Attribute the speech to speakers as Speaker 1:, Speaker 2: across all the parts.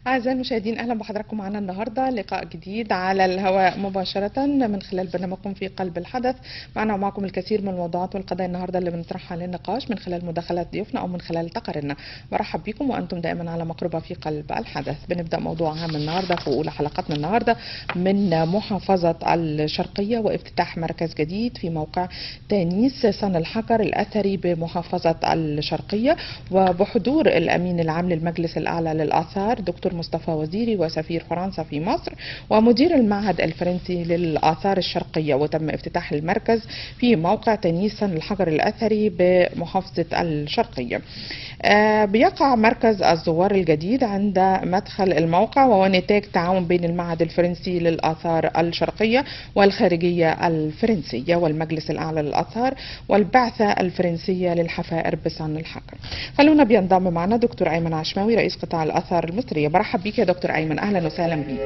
Speaker 1: أعزائي المشاهدين، أهلا بحضراتكم معنا النهاردة لقاء جديد على الهواء مباشرة من خلال برنامجكم في قلب الحدث. معنا ومعكم الكثير من الموضوعات والقضايا النهاردة اللي بنطرحها للنقاش من خلال مداخلات ضيوفنا أو من خلال تقاريرنا. برحب بكم وأنتم دائما على مقربة في قلب الحدث. بنبدأ موضوع هام النهاردة في أولى حلقتنا النهاردة من محافظة الشرقية وافتتاح مركز جديد في موقع تانيس صن الحجر الأثري بمحافظة الشرقية، وبحضور الأمين العام للمجلس الأعلى للآثار دكتور مصطفى وزيري وسفير فرنسا في مصر ومدير المعهد الفرنسي للآثار الشرقية. وتم افتتاح المركز في موقع تانيس صن الحجر الأثري بمحافظة الشرقية. بيقع مركز الزوار الجديد عند مدخل الموقع، وهو نتاج تعاون بين المعهد الفرنسي للآثار الشرقية والخارجية الفرنسية والمجلس الأعلى للآثار والبعثة الفرنسية للحفائر بصن الحجر. خلونا بينضم معنا دكتور أيمن عشماوي رئيس قطاع الآثار المصرية. برحب بيك يا دكتور أيمن، أهلا وسهلا بيك.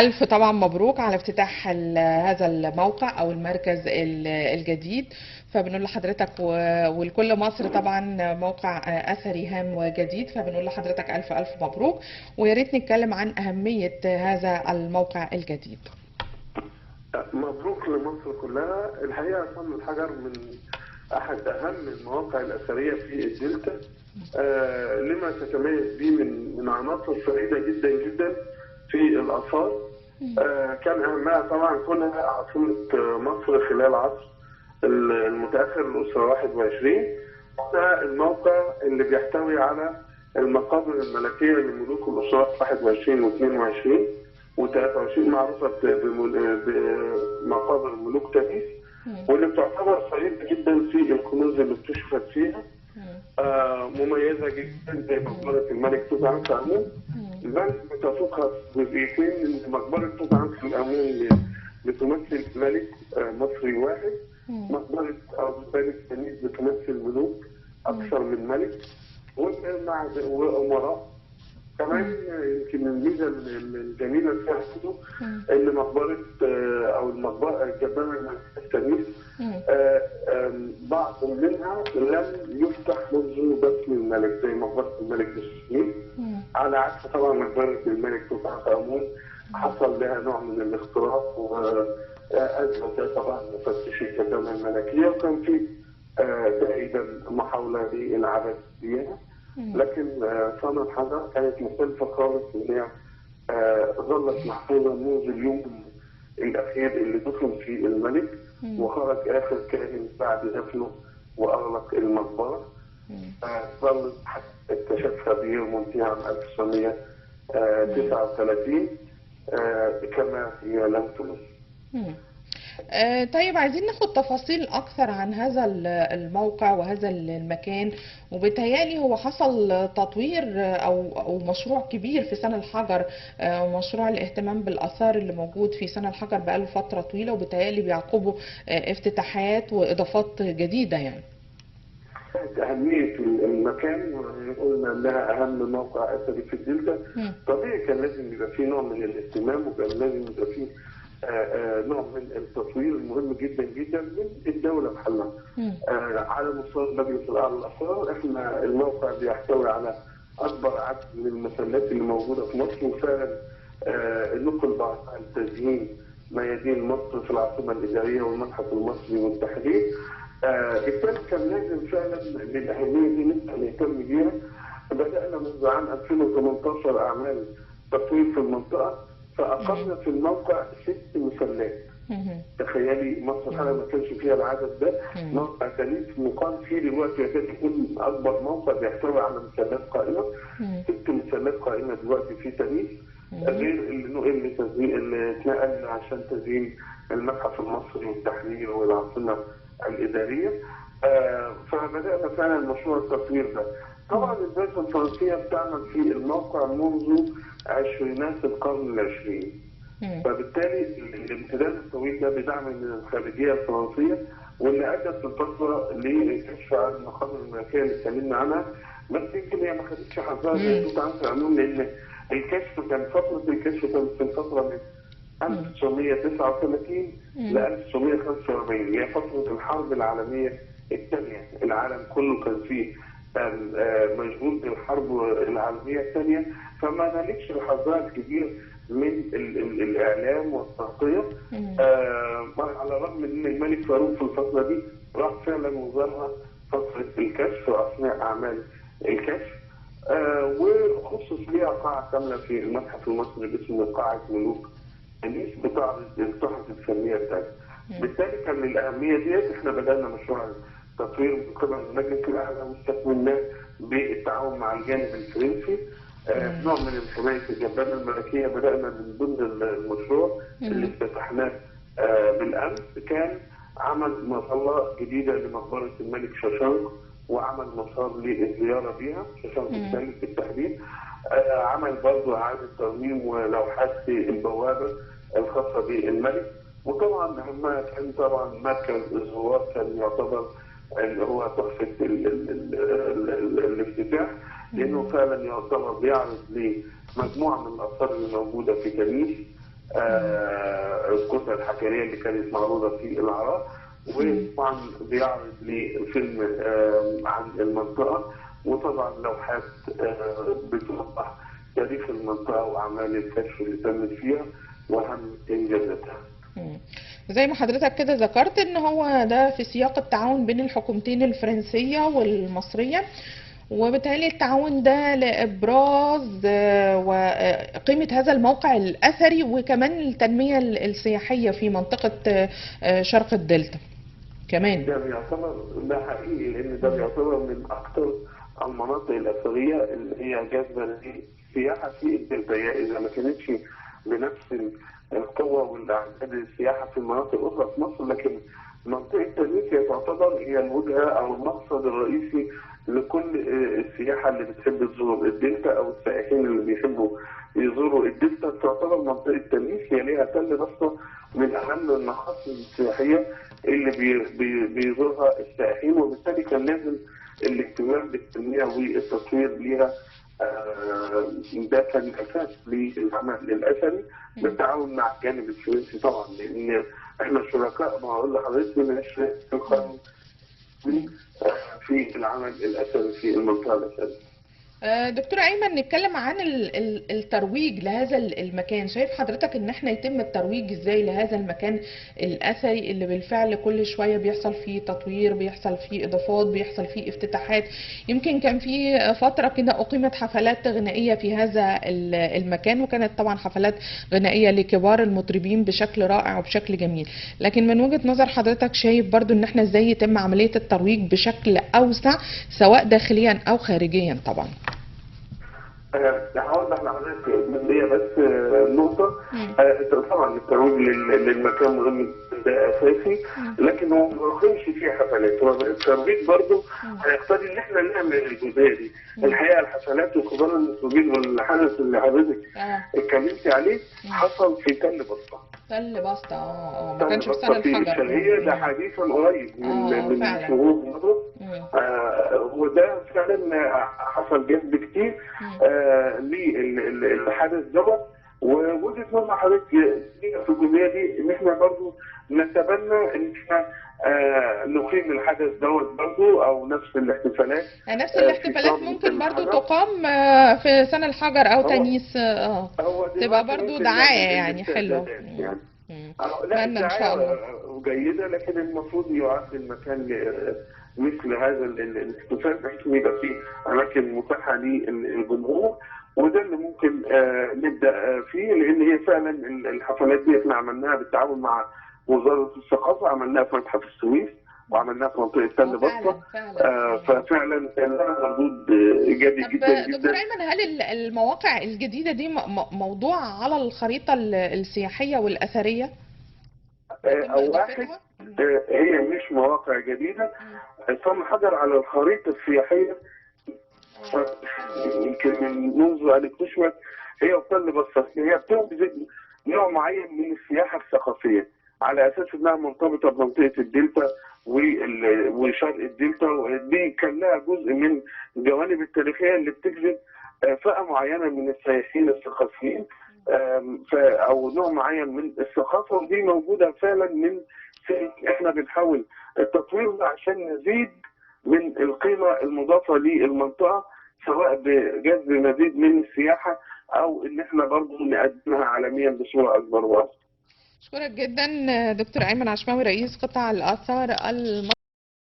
Speaker 1: ألف طبعا مبروك على افتتاح هذا الموقع أو المركز الجديد. فبنقول لحضرتك ولكل مصر طبعا موقع أثري هام وجديد، فبنقول لحضرتك ألف ألف مبروك. ويا ريت نتكلم عن أهمية هذا الموقع الجديد.
Speaker 2: مبروك لمصر كلها. الحقيقة صن الحجر من أحد أهم المواقع الأثرية في الدلتا، لما تتميز به من عناصر فريدة جدا جدا في الآثار. كان أهمها طبعا كونها عاصمة مصر خلال عصر المتأخر الأسرة 21. ده الموقع اللي بيحتوي على المقابر الملكية لملوك الأسرات 21 و22 و23، معروفة بمقابر ملوك تانيس، واللي بتعتبر فريدة جدا في الكنوز اللي اكتشفت فيها. مميزة جدا زي مقبرة الملك توت عنخ آمون، بل بتفوقها جزئيتين. ان مقبرة توت عنخ آمون بتمثل ملك مصري واحد، مقبرة الملك تانيس بتمثل ملوك أكثر من ملك وأمراء. كمان يمكن الميزة الجميلة فيها ان مقبرة او المقبرة الجبانة التانيس بعض منها لم يفتح منذ دفن الملك زي مقبرة الملك بسوسنين، على عكس طبعا مقبرة الملك توت عنخ آمون حصل لها نوع من الاختراق وأثبت طبعا مفتشي الجبانة الملكية، وكان في تقريبا محاولة للعبث بها. لكن صن الحجر كانت مختلفة خالص، ان هي ظلت محفوظة منذ اليوم الأخير اللي دفن فيه الملك، وخرج آخر كاهن بعد دفنه وأغلق المقبرة. ظلت حتى اكتشفها بير مونتي عام 1939 كما هي لم تمس.
Speaker 1: طيب، عايزين ناخد تفاصيل أكثر عن هذا الموقع وهذا المكان. وبالتهيألي هو حصل تطوير أو مشروع كبير في صن الحجر، مشروع الاهتمام بالآثار اللي موجود في صن الحجر بقاله فترة طويلة، وبالتهيألي بيعقبه افتتاحات وإضافات جديدة يعني.
Speaker 2: أهمية المكان قلنا إنها أهم موقع أثري في الدلتا، طبيعي كان لازم يبقى فيه نوع من الاهتمام، وكان لازم يبقى فيه نوع من التطوير المهم جدا جدا من الدولة بحالها. على مستوى المجلس الأعلى للآثار، احنا الموقع بيحتوي على أكبر عدد من المسلات اللي موجودة في مصر، وفعلا نقل بعض عن تزيين ميادين مصر في العاصمة الإدارية والمتحف المصري والتحرير. بالتالي كان لازم فعلا بالأهمية دي نهتم بيها. بدأنا منذ عام 2018 أعمال تطوير في المنطقة، فأقمنا في الموقع 6 مسلات. تخيلي مصر حالة ما كانش فيها العدد ده. موقع تانيس مقام فيه دلوقتي يكاد يكون أكبر موقع بيحتوي على مسلات قائمة. 6 مسلات قائمة دلوقتي في تانيس، غير اللي اتنقل عشان تزيين المتحف المصري والتحرير والعاصمة الإدارية. فبدأنا فعلا مشروع التطوير ده. طبعا البعثة الفرنسية بتعمل في الموقع منذ عشرينات القرن العشرين، فبالتالي الامتداد الطويل ده بدعم من الخارجية الفرنسية، واللي أدت الفترة لكشف عن المقابر الملكية اللي اتكلمنا عنها. بس يمكن هي ما خدتش حظها زي توت عنخ آمون، لأن فترة الكشف كانت في الفترة من 1939 ل 1945، هي فترة الحرب العالمية الثانية. العالم كله كان فيه مشغول بالحرب العالميه الثانيه، فما نالكش الحظاظ الكبير من الاعلام والتغطيه. على الرغم ان الملك فاروق في الفتره دي راح فعلا وزارها فتره الكشف واثناء اعمال الكشف، وخصص ليها قاعه كامله في المتحف المصري باسم قاعه ملوك النيس بتعرض التحف الفنيه بتاعتها. بالتالي كان للاهميه ديت احنا بدانا مشروع التطوير من قبل المجلس الاعلى واستكملناه بالتعاون مع الجانب الفرنسي. نوع من حمايه الجبانه الملكيه بدانا من ضمن المشروع اللي افتتحناه بالامس كان عمل مظله جديده لمقبره الملك شاشنق، وعمل مسار للزياره بيها شاشنق الثالث بالتحديد. عمل برضه اعاده ترميم ولوحات في البوابه الخاصه بالملك. وطبعا اهمها كان طبعا مركز الزوار كان يعتبر اللي هو تحفه الافتتاح، لانه فعلا يعتبر بيعرض لمجموعه من الاثار اللي موجوده في كنيس، الكتل الحجريه اللي كانت معروضه في العراء، وطبعا بيعرض لفيلم عن المنطقه، وطبعا لوحات بتوضح تاريخ المنطقه واعمال الكشف اللي تمت فيها واهم انجازاتها.
Speaker 1: زي ما حضرتك كده ذكرت ان هو ده في سياق التعاون بين الحكومتين الفرنسية والمصرية، وبالتالي التعاون ده لإبراز وقيمة هذا الموقع الأثري وكمان التنمية السياحية في منطقة شرق الدلتا كمان.
Speaker 2: ده بيعتبر ده حقيقي، لأن ده بيعتبر من أكثر المناطق الأثرية اللي هي جاذبة للسياحة في الدلتا. إذا ما كانتش بنفس القوة والأعداد السياحة في المناطق الأخرى في مصر، لكن منطقة تونس تعتبر هي الوجهة أو المقصد الرئيسي لكل السياحة اللي بتحب تزور الدلتا أو السائحين اللي بيحبوا يزوروا الدلتا. تعتبر منطقة تونس هي ليها تل بسطة من أهم المقاصد السياحية اللي بيزورها السائحين، وبالتالي كان لازم الاهتمام بالتنمية والتطوير ليها. ده كان الأساس للعمل الأثري بالتعاون مع الجانب الفرنسي طبعا، لأن احنا شركاء ما أقول لحضرتك من 20 قرن في العمل الأثري في المنطقة الأثرية.
Speaker 1: دكتور أيمن، نتكلم عن الترويج لهذا المكان. شايف حضرتك ان احنا يتم الترويج ازاي لهذا المكان الأثري اللي بالفعل كل شوية بيحصل فيه تطوير، بيحصل فيه إضافات، بيحصل فيه افتتاحات؟ يمكن كان في فترة كده أقيمت حفلات غنائية في هذا المكان، وكانت طبعا حفلات غنائية لكبار المطربين بشكل رائع وبشكل جميل. لكن من وجهة نظر حضرتك شايف برضو ان احنا ازاي يتم عملية الترويج بشكل أوسع سواء داخليا أو خارجيا طبعا؟
Speaker 2: هوضح لحضرتك بداية بس نقطة. طبعا الترويج للمكان مهم، ده أساسي، لكن هو ما يخرجش فيه حفلات. هو الترويج برضه هيقتضي إن إحنا نعمل الجزئية دي. الحقيقة الحفلات وكبار المطربين والحدث اللي حضرتك اتكلمتي عليه حصل في تل بسطة.
Speaker 1: تل بسطة ما كانش في سنة الحجر.
Speaker 2: الشرقية ده حديثا قريب من شهور برضه. وده فعلا حصل جذب كتير للحدث دوت. ووجهه نظر حضرتك في الجزئيه دي ان احنا برضه نتبنى ان احنا نقيم الحدث دوت برضه، او نفس الاحتفالات.
Speaker 1: نفس الاحتفالات ممكن برضه تقام في سنة الحجر او تانيس، تبقى برضه دعاية يعني حلوة.
Speaker 2: لا، ان شاء الله جيدة، لكن المفروض يعد المكان مثل هذا الاحتفال بحيث يبقى فيه اماكن متاحه للجمهور، وده اللي ممكن نبدا فيه، لان هي فعلا الحفلات دي احنا عملناها بالتعاون مع وزاره الثقافه، عملناها في متحف السويس وعملناها في منطقه تل بسطه. ففعلا كان لها مردود ايجابي جدا جدا.
Speaker 1: دكتور ايمن، هل المواقع الجديده دي موضوع على الخريطه السياحيه والاثريه؟
Speaker 2: او واحد، هي مش مواقع جديده. تم حجر على الخريطه السياحيه يمكن منذ ان اكتشفت هي وتل بسطة. هي بتوجد نوع معين من السياحه الثقافيه على اساس انها مرتبطه بمنطقه الدلتا وشرق الدلتا، ودي كان لها جزء من الجوانب التاريخيه اللي بتجذب فئه معينه من السائحين الثقافيين، او نوع معين من الثقافه، ودي موجوده فعلا من احنا بنحاول التطوير ده عشان نزيد من القيمة المضافة للمنطقة، سواء بجذب مزيد من السياحة أو إن إحنا برضه نقدمها عالميا بصورة أكبر وأكبر.
Speaker 1: أشكرك جدا دكتور أيمن عشماوي رئيس قطاع الآثار